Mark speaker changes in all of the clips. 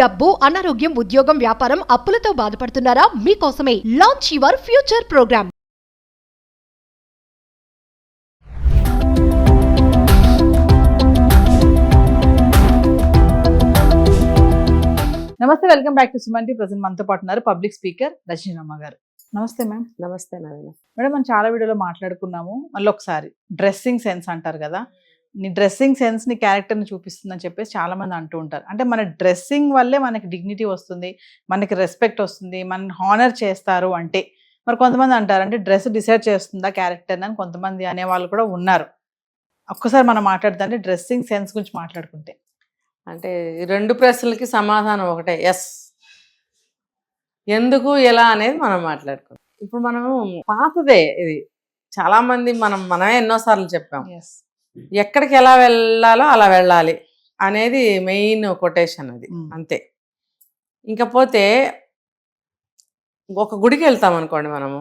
Speaker 1: డబ్బు, అనారోగ్యం, ఉద్యోగం, వ్యాపారం, అప్పులతో బాధపడుతున్నారా? మీకోసమే లాంచ్ యువర్ ఫ్యూచర్ ప్రోగ్రామ్.
Speaker 2: నమస్తే, welcome back to Suman T. Present మనతో పాటు ఉన్నారు పబ్లిక్ స్పీకర్ రజనీనమ్మ గారు. నమస్తే మ్యామ్.
Speaker 3: నమస్తే నవీన.
Speaker 2: మేడం, మనం చాలా వీడియోలో మాట్లాడుకున్నాము. మళ్ళీ ఒకసారి డ్రెస్సింగ్ సెన్స్ అంటారు కదా, నీ డ్రెస్సింగ్ సెన్స్ నీ క్యారెక్టర్ని చూపిస్తుందని చెప్పేసి చాలా మంది అంటూ ఉంటారు. అంటే మన డ్రెస్సింగ్ వల్లే మనకి డిగ్నిటీ వస్తుంది, మనకి రెస్పెక్ట్ వస్తుంది, మన హానర్ చేస్తారు అంటే. మరి కొంతమంది అంటారు అంటే డ్రెస్ డిసైడ్ చేస్తుందా క్యారెక్టర్ అని కొంతమంది అనేవాళ్ళు కూడా ఉన్నారు. ఒక్కసారి మనం మాట్లాడుతుంటే అంటే డ్రెస్సింగ్ సెన్స్ గురించి మాట్లాడుకుంటే
Speaker 3: అంటే ఈ రెండు ప్రశ్నలకి సమాధానం ఒకటే, ఎస్. ఎందుకు ఎలా అనేది మనం మాట్లాడుకుంటాం. ఇప్పుడు మనం పాతదే ఇది, చాలా మంది మనమే ఎన్నోసార్లు చెప్పాం, ఎక్కడికి ఎలా వెళ్ళాలో అలా వెళ్ళాలి అనేది మెయిన్ కొటేషన్. అది అంతే. ఇంకపోతే ఒక గుడికి వెళ్తాం అనుకోండి, మనము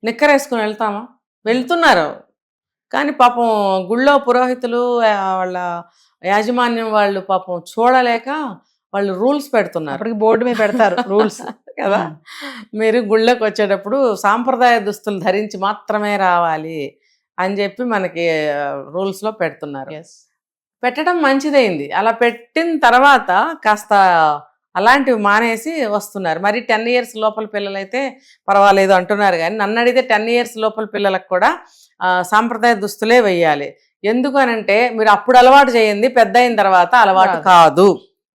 Speaker 3: నిక్కర్ వేసుకుని వెళ్తామా? వెళ్తున్నారు, కానీ పాపం గుళ్ళో పురోహితులు వాళ్ళ యాజమాన్యం వాళ్ళు పాపం చూడలేక వాళ్ళు రూల్స్ పెడుతున్నారు.
Speaker 2: అప్పటికి బోర్డు మీద పెడతారు రూల్స్
Speaker 3: కదా. మీరు గుళ్ళోకి వచ్చేటప్పుడు సాంప్రదాయ దుస్తులు ధరించి మాత్రమే రావాలి అని చెప్పి మనకి రూల్స్లో పెడుతున్నారు. పెట్టడం మంచిదైంది. అలా పెట్టిన తర్వాత కాస్త అలాంటివి మానేసి వస్తున్నారు. మరి 10 years లోపల పిల్లలైతే పర్వాలేదు అంటున్నారు, కానీ నన్ను అడిగితే 10 years లోపల పిల్లలకు కూడా సాంప్రదాయ దుస్తులే వేయాలి. ఎందుకు అనంటే మీరు అప్పుడు అలవాటు చేయండి, పెద్ద అయిన తర్వాత అలవాటు కాదు.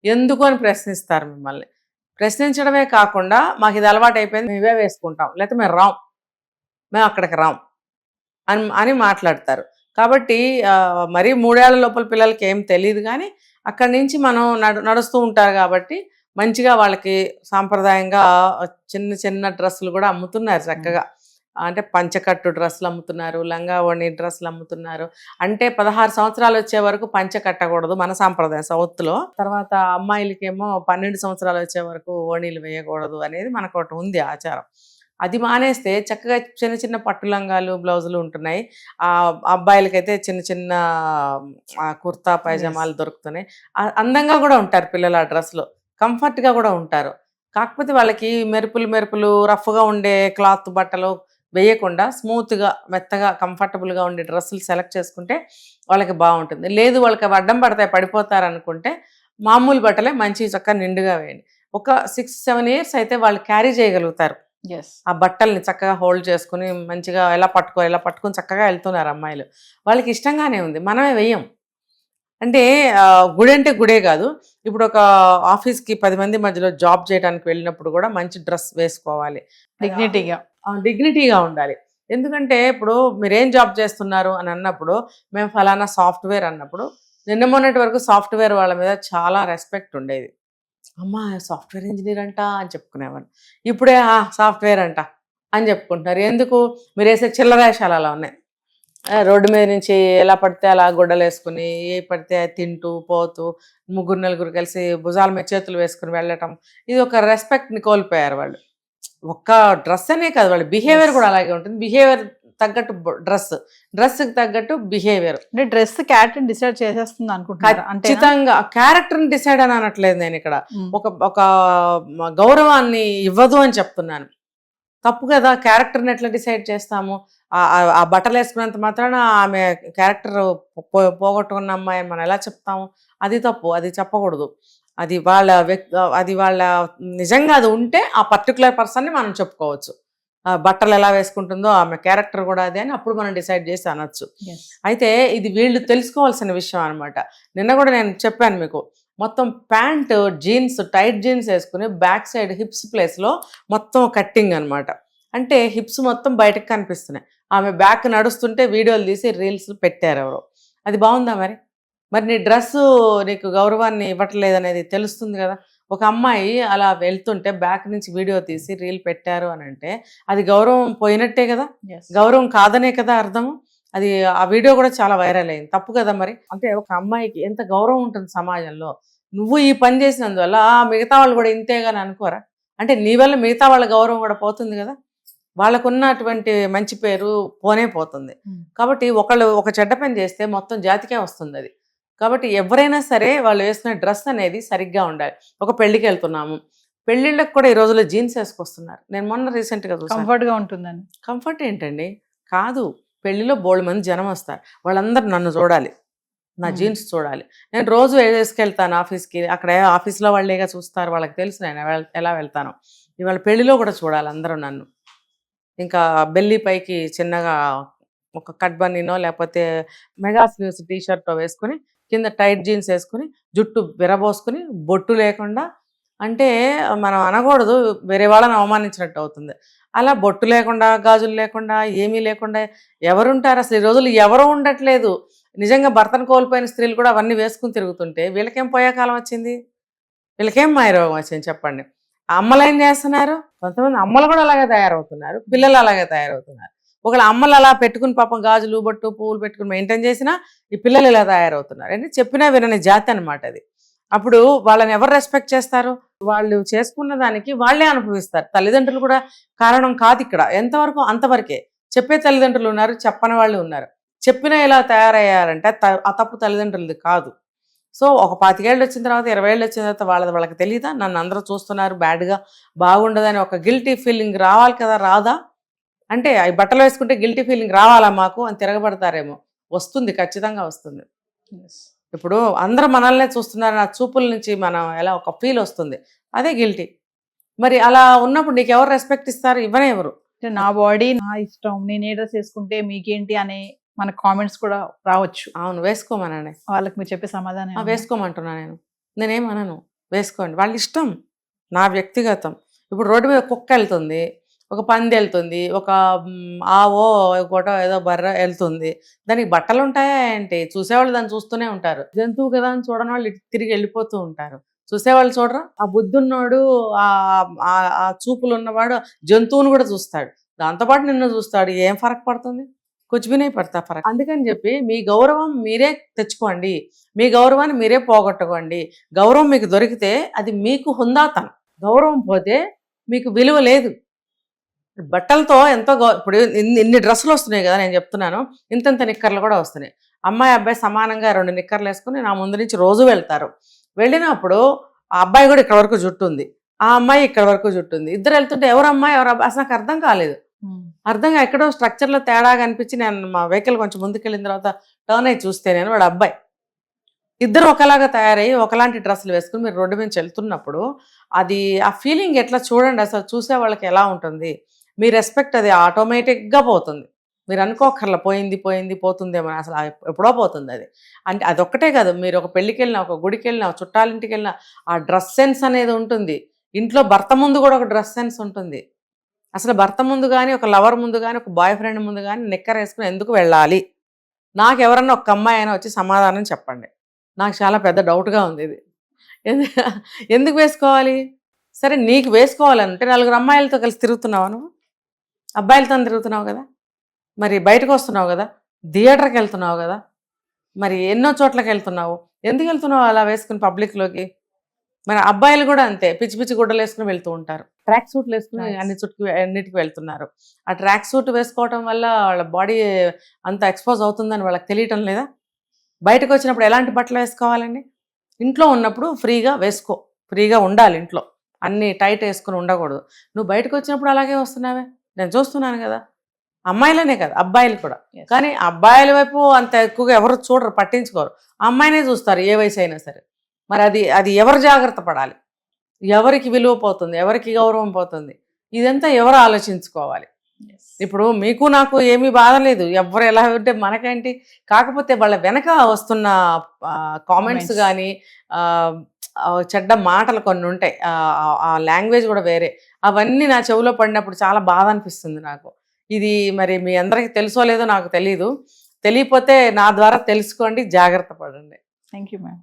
Speaker 3: ఎందుకు అని ప్రశ్నిస్తారు మిమ్మల్ని. ప్రశ్నించడమే కాకుండా మాకు ఇది అలవాటు అయిపోయింది, మేము ఇవే వేసుకుంటాం, లేకపోతే మేము అక్కడికి రాం అని మాట్లాడతారు. కాబట్టి మరీ 3 ఏళ్ల లోపల పిల్లలకి ఏం తెలియదు, కానీ అక్కడి నుంచి మనం నడుస్తూ ఉంటారు కాబట్టి మంచిగా వాళ్ళకి సాంప్రదాయంగా చిన్న చిన్న డ్రెస్సులు కూడా అమ్ముతున్నారు చక్కగా. అంటే పంచకట్టు డ్రెస్సులు అమ్ముతున్నారు, లంగా ఓణి డ్రెస్సులు అమ్ముతున్నారు. అంటే 16 సంవత్సరాలు వచ్చే వరకు పంచ కట్టకూడదు మన సాంప్రదాయం సౌత్లో. తర్వాత అమ్మాయిలకేమో 12 సంవత్సరాలు వచ్చే వరకు ఓణీలు వేయకూడదు అనేది మనకు ఒకటి ఉంది ఆచారం. అది మానేస్తే చక్కగా చిన్న చిన్న పట్టు లంగాలు, బ్లౌజులు ఉంటున్నాయి. అబ్బాయిలకైతే చిన్న చిన్న కుర్తా పైజామాలు దొరుకుతున్నాయి. అందంగా కూడా ఉంటారు పిల్లలు ఆ డ్రెస్లో, కంఫర్ట్గా కూడా ఉంటారు. కాకపోతే వాళ్ళకి మెరుపులు రఫ్గా ఉండే క్లాత్ బట్టలు వేయకుండా స్మూత్గా, మెత్తగా, కంఫర్టబుల్గా ఉండే డ్రెస్సులు సెలెక్ట్ చేసుకుంటే వాళ్ళకి బాగుంటుంది. లేదు వాళ్ళకి అడ్డం పడతాయి, పడిపోతారు అనుకుంటే మామూలు బట్టలే మంచి చక్కగా నిండుగా వేయండి. ఒక 6-7 years అయితే వాళ్ళు క్యారీ చేయగలుగుతారు ఆ బట్టల్ని, చక్కగా హోల్డ్ చేసుకుని మంచిగా ఎలా పట్టుకొని చక్కగా వెళ్తున్నారు అమ్మాయిలు. వాళ్ళకి ఇష్టంగానే ఉంది, మనమే వెయ్యం. అంటే గుడి అంటే గుడే కాదు, ఇప్పుడు ఒక ఆఫీస్కి 10 మంది మధ్యలో జాబ్ చేయడానికి వెళ్ళినప్పుడు కూడా మంచి డ్రెస్ వేసుకోవాలి, డిగ్నిటీగా ఉండాలి. ఎందుకంటే ఇప్పుడు మీరేం జాబ్ చేస్తున్నారు అని అన్నప్పుడు, మేము ఫలానా సాఫ్ట్వేర్ అన్నప్పుడు, నిన్న మొన్నటి వరకు సాఫ్ట్వేర్ వాళ్ళ మీద చాలా రెస్పెక్ట్ ఉండేది. అమ్మా సాఫ్ట్వేర్ ఇంజనీర్ అంట అని చెప్పుకునేవాళ్ళు. ఇప్పుడే సాఫ్ట్వేర్ అంట అని చెప్పుకుంటున్నారు. ఎందుకు? మీరు వేసే చిల్లరేషాలు అలా ఉన్నాయి. రోడ్డు మీద నుంచి ఎలా పడితే అలా గుడ్డలు వేసుకుని, ఏ పడితే తింటూ పోతూ 3-4 కలిసి భుజాల మీద చేతులు వేసుకుని వెళ్ళటం, ఇది ఒక రెస్పెక్ట్ని కోల్పోయారు వాళ్ళు. ఒక్క డ్రెస్ అనే కాదు, వాళ్ళ బిహేవియర్ కూడా అలాగే ఉంటుంది. బిహేవియర్ తగ్గట్టు డ్రెస్కి తగ్గట్టు బిహేవియర్.
Speaker 2: అంటే డ్రెస్ క్యారెక్టర్ డిసైడ్ చేసేస్తుంది అనుకుంటున్నారు.
Speaker 3: ఖచ్చితంగా క్యారెక్టర్ని డిసైడ్ అని అనట్లేదు నేను ఇక్కడ. ఒక గౌరవాన్ని ఇవ్వదు అని చెప్తున్నాను. తప్పు కదా, క్యారెక్టర్ని ఎట్లా డిసైడ్ చేస్తాము? ఆ బట్టలు వేసుకున్నంత మాత్రాన ఆమె క్యారెక్టర్ పోగొట్టుకున్న అమ్మాయి మనం ఎలా చెప్తాము? అది తప్పు, అది చెప్పకూడదు. అది వాళ్ళ నిజంగా అది ఉంటే ఆ పర్టికులర్ పర్సన్ని మనం చెప్పుకోవచ్చు. బట్టలు ఎలా వేసుకుంటుందో ఆమె క్యారెక్టర్ కూడా అదే అని అప్పుడు మనం డిసైడ్ చేసి అనొచ్చు. అయితే ఇది వీళ్ళు తెలుసుకోవాల్సిన విషయం అనమాట. నిన్న కూడా నేను చెప్పాను మీకు, మొత్తం ప్యాంట్ జీన్స్, టైట్ జీన్స్ వేసుకుని బ్యాక్ సైడ్ హిప్స్ ప్లేస్లో మొత్తం కట్టింగ్ అనమాట. అంటే హిప్స్ మొత్తం బయటకు కనిపిస్తున్నాయి. ఆమె బ్యాక్ నడుస్తుంటే వీడియోలు తీసి రీల్స్ పెట్టారు ఎవరో. అది బాగుందా? మరి నీ డ్రెస్సు నీకు గౌరవాన్ని ఇవ్వట్లేదు అనేది తెలుస్తుంది కదా. ఒక అమ్మాయి అలా వెళ్తుంటే బ్యాక్ నుంచి వీడియో తీసి రీల్ పెట్టారు అని అంటే అది గౌరవం పోయినట్టే కదా, గౌరవం కాదనే కదా అర్థము. అది ఆ వీడియో కూడా చాలా వైరల్ అయింది. తప్పు కదా మరి. అంటే ఒక అమ్మాయికి ఎంత గౌరవం ఉంటుంది సమాజంలో. నువ్వు ఈ పని చేసినందువల్ల మిగతా వాళ్ళు కూడా ఇంతేగాని అనుకోరా? అంటే నీ వల్ల మిగతా వాళ్ళ గౌరవం కూడా పోతుంది కదా. వాళ్ళకున్నటువంటి మంచి పేరు పోతుంది. కాబట్టి ఒకళ్ళు ఒక చెడ్డ పని చేస్తే మొత్తం జాతికే వస్తుంది అది. కాబట్టి ఎవరైనా సరే వాళ్ళు వేసుకునే డ్రెస్ అనేది సరిగ్గా ఉండాలి. ఒక పెళ్ళికి వెళ్తున్నాము, పెళ్ళిళ్ళకి కూడా ఈ రోజుల్లో జీన్స్ వేసుకొస్తున్నారు. నేను మొన్న రీసెంట్గా చూసాను.
Speaker 2: కంఫర్ట్ గా ఉంటుందని.
Speaker 3: కంఫర్ట్ ఏంటండి, కాదు, పెళ్ళిలో బోల్డ్ మంది జనం వస్తారు, వాళ్ళందరూ నన్ను చూడాలి, నా జీన్స్ చూడాలి. నేను రోజు వేసుకెళ్తాను ఆఫీస్కి, అక్కడ ఆఫీస్లో వాళ్ళేగా చూస్తారు, వాళ్ళకి తెలుసు నేను ఎలా వెళ్తాను. ఇవాళ పెళ్ళిలో కూడా చూడాలి అందరూ నన్ను. ఇంకా బెల్లి పైకి చిన్నగా ఒక కట్ బన్నీనో లేకపోతే మెగా స్లీవ్స్ టీషర్ట్ వేసుకుని కింద టైట్ జీన్స్ వేసుకుని జుట్టు విరబోసుకుని బొట్టు లేకుండా, అంటే మనం అనకూడదు, వేరే వాళ్ళని అవమానించినట్టు అవుతుంది. అలా బొట్టు లేకుండా గాజులు లేకుండా ఏమీ లేకుండా ఎవరుంటారు అసలు? ఈ రోజులు ఎవరు ఉండట్లేదు. నిజంగా భర్తను కోల్పోయిన స్త్రీలు కూడా అవన్నీ వేసుకుని తిరుగుతుంటే వీళ్ళకేం పోయే కాలం వచ్చింది, వీళ్ళకేం మాయరోగం వచ్చింది చెప్పండి. అమ్మలు ఏం చేస్తున్నారు? కొంతమంది అమ్మలు కూడా అలాగే తయారవుతున్నారు, పిల్లలు అలాగే తయారవుతున్నారు. ఒకళ్ళ అమ్మలు అలా పెట్టుకుని పాపం గాజులు బొట్టు పువ్వులు పెట్టుకుని మెయింటైన్ చేసినా ఈ పిల్లలు ఇలా తయారవుతున్నారు. అంటే చెప్పినా వినని జాతి అనమాట అది. అప్పుడు వాళ్ళని ఎవరు రెస్పెక్ట్ చేస్తారు? వాళ్ళు చేసుకున్న దానికి వాళ్ళే అనుభవిస్తారు. తల్లిదండ్రులు కూడా కారణం కాదు ఇక్కడ. ఎంతవరకు అంతవరకే. చెప్పే తల్లిదండ్రులు ఉన్నారు, చెప్పని వాళ్ళు ఉన్నారు. చెప్పినా ఇలా తయారయ్యారంటే ఆ తప్పు తల్లిదండ్రులది కాదు. సో ఒక 25 ఏళ్ళు వచ్చిన తర్వాత 20 ఏళ్ళు వచ్చిన తర్వాత వాళ్ళకి తెలియదా నన్ను అందరూ చూస్తున్నారు బ్యాడ్గా, బాగుండదని ఒక గిల్టీ ఫీలింగ్ రావాలి కదా? రాదా? అంటే అవి బట్టలు వేసుకుంటే గిల్టీ ఫీలింగ్ రావాలా మాకు అని తిరగబడతారేమో. వస్తుంది, ఖచ్చితంగా వస్తుంది. ఇప్పుడు అందరూ మనల్నే చూస్తున్నారు, నా చూపుల నుంచి మనం ఎలా ఒక ఫీల్ వస్తుంది, అదే గిల్టీ. మరి అలా ఉన్నప్పుడు నీకు ఎవరు రెస్పెక్ట్ ఇస్తారు? ఇవ్వనే ఎవరు.
Speaker 2: నా బాడీ నా ఇష్టం, నేను ఏ డ్రెస్ వేసుకుంటే మీకేంటి అనే మన కామెంట్స్ కూడా రావచ్చు.
Speaker 3: అవును, వేసుకోమనండి.
Speaker 2: వాళ్ళకి మీరు చెప్పే సమాధానం
Speaker 3: వేసుకోమంటున్నా నేనేమనను, వేసుకోండి, వాళ్ళ ఇష్టం, నా వ్యక్తిగతం. ఇప్పుడు రోడ్డు మీద కుక్క వెళ్తుంది, ఒక పంది వెళ్తుంది, ఒక ఆవో ఒకటో ఏదో బర్ర వెళ్తుంది, దానికి బట్టలు ఉంటాయా ఏంటి? చూసేవాళ్ళు దాన్ని చూస్తూనే ఉంటారు. జంతువు కదా అని చూడని వాళ్ళు తిరిగి వెళ్ళిపోతూ ఉంటారు. చూసేవాళ్ళు చూడరా? ఆ బుద్ధి ఉన్నవాడు, ఆ చూపులు ఉన్నవాడు జంతువును కూడా చూస్తాడు, దాంతోపాటు నిన్ను చూస్తాడు. ఏం ఫరక్ పడుతుంది? కుచ్చుబినే పడతా ఫరక్. అందుకని చెప్పి మీ గౌరవం మీరే తెచ్చుకోండి, మీ గౌరవాన్ని మీరే పోగొట్టుకోండి. గౌరవం మీకు దొరికితే అది మీకు హుందాతనం, గౌరవం పోతే మీకు విలువ లేదు. బట్టలతో ఎంతో ఇప్పుడు ఇన్ని డ్రెస్సులు వస్తున్నాయి కదా, నేను చెప్తున్నాను, ఇంతంత నిక్కర్లు కూడా వస్తున్నాయి. అమ్మాయి అబ్బాయి సమానంగా 2 నిక్కర్లు వేసుకుని నా ముందు నుంచి రోజు వెళ్తారు. వెళ్ళినప్పుడు ఆ అబ్బాయి కూడా ఇక్కడ వరకు జుట్టు ఉంది, ఆ అమ్మాయి ఇక్కడ వరకు జుట్టు ఉంది, ఇద్దరు వెళ్తుంటే ఎవరు అమ్మాయి ఎవరు అబ్బాయి అసలు నాకు అర్థం కాలేదు. అర్థంగా ఎక్కడో స్ట్రక్చర్లో తేడాగా అనిపించి నేను మా వెహికల్ కొంచెం ముందుకెళ్ళిన తర్వాత టర్న్ అయ్యి చూస్తే నేను వాడు అబ్బాయి, ఇద్దరు ఒకలాగా తయారయ్యి ఒకలాంటి డ్రెస్సులు వేసుకుని మీరు రోడ్డు మీద వెళ్తున్నప్పుడు అది ఆ ఫీలింగ్ ఎట్లా చూడండి అసలు. చూసే వాళ్ళకి ఎలా ఉంటుంది? మీ రెస్పెక్ట్ అది ఆటోమేటిక్గా పోతుంది. మీరు అనుకోకర్లా పోతుందేమో, అసలు ఎప్పుడో పోతుంది అది. అంటే అదొక్కటే కాదు, మీరు ఒక పెళ్ళికి వెళ్ళినా, ఒక గుడికి వెళ్ళినా, చుట్టాలింటికి వెళ్ళినా ఆ డ్రెస్ సెన్స్ అనేది ఉంటుంది. ఇంట్లో భర్త ముందు కూడా ఒక డ్రెస్ సెన్స్ ఉంటుంది. అసలు భర్త ముందు కానీ, ఒక లవర్ ముందు కానీ, ఒక బాయ్ ఫ్రెండ్ ముందు కానీ నిక్కర్ వేసుకుని ఎందుకు వెళ్ళాలి? నాకు ఎవరన్నా ఒక అమ్మాయి అయినా వచ్చి సమాధానం చెప్పండి. నాకు చాలా పెద్ద డౌట్గా ఉంది ఇది. ఎందుకు వేసుకోవాలి? సరే నీకు వేసుకోవాలంటే 4 అమ్మాయిలతో కలిసి తిరుగుతున్నావు, నువ్వు అబ్బాయిలతో తిరుగుతున్నావు కదా, మరి బయటకు వస్తున్నావు కదా, థియేటర్కి వెళ్తున్నావు కదా, మరి ఎన్నో చోట్లకి వెళ్తున్నావు, ఎందుకు వెళ్తున్నావు అలా వేసుకుని పబ్లిక్లోకి? మరి అబ్బాయిలు కూడా అంతే, పిచ్చి పిచ్చి గుడ్డలు వేసుకుని వెళ్తూ ఉంటారు, ట్రాక్ సూట్లు వేసుకుని అన్నిటికి వెళ్తున్నారు. ఆ ట్రాక్ సూట్ వేసుకోవటం వల్ల వాళ్ళ బాడీ అంత ఎక్స్పోజ్ అవుతుందని వాళ్ళకి తెలియటం లేదా? బయటకు వచ్చినప్పుడు ఎలాంటి బట్టలు వేసుకోవాలండి? ఇంట్లో ఉన్నప్పుడు ఫ్రీగా వేసుకో, ఫ్రీగా ఉండాలి ఇంట్లో, అన్ని టైట్ వేసుకుని ఉండకూడదు. నువ్వు బయటకు వచ్చినప్పుడు అలాగే వస్తున్నావే, నేను చూస్తున్నాను కదా, అమ్మాయిలనే కదా అబ్బాయిలు కూడా. కానీ అబ్బాయిల వైపు అంత ఎక్కువగా ఎవరు చూడరు, పట్టించుకోరు, అమ్మాయినే చూస్తారు ఏ వయసు అయినా సరే. మరి అది ఎవరు జాగ్రత్త పడాలి? ఎవరికి విలువ పోతుంది, ఎవరికి గౌరవం పోతుంది? ఇదంతా ఎవరు ఆలోచించుకోవాలి. ఇప్పుడు మీకు నాకు ఏమీ బాధ లేదు, ఎవరు ఎలా ఉంటే మనకేంటి. కాకపోతే వాళ్ళ వెనక వస్తున్న కామెంట్స్ కానీ చెడ్డ మాటలు కొన్ని ఉంటాయి, ఆ లాంగ్వేజ్ కూడా వేరే, అవన్నీ నా చెవిలో పడినప్పుడు చాలా బాధ అనిపిస్తుంది నాకు. ఇది మరి మీ అందరికీ తెలుసో లేదో నాకు తెలీదు, తెలియకపోతే నా ద్వారా తెలుసుకోండి, జాగ్రత్త పడండి.
Speaker 2: Thank you ma'am.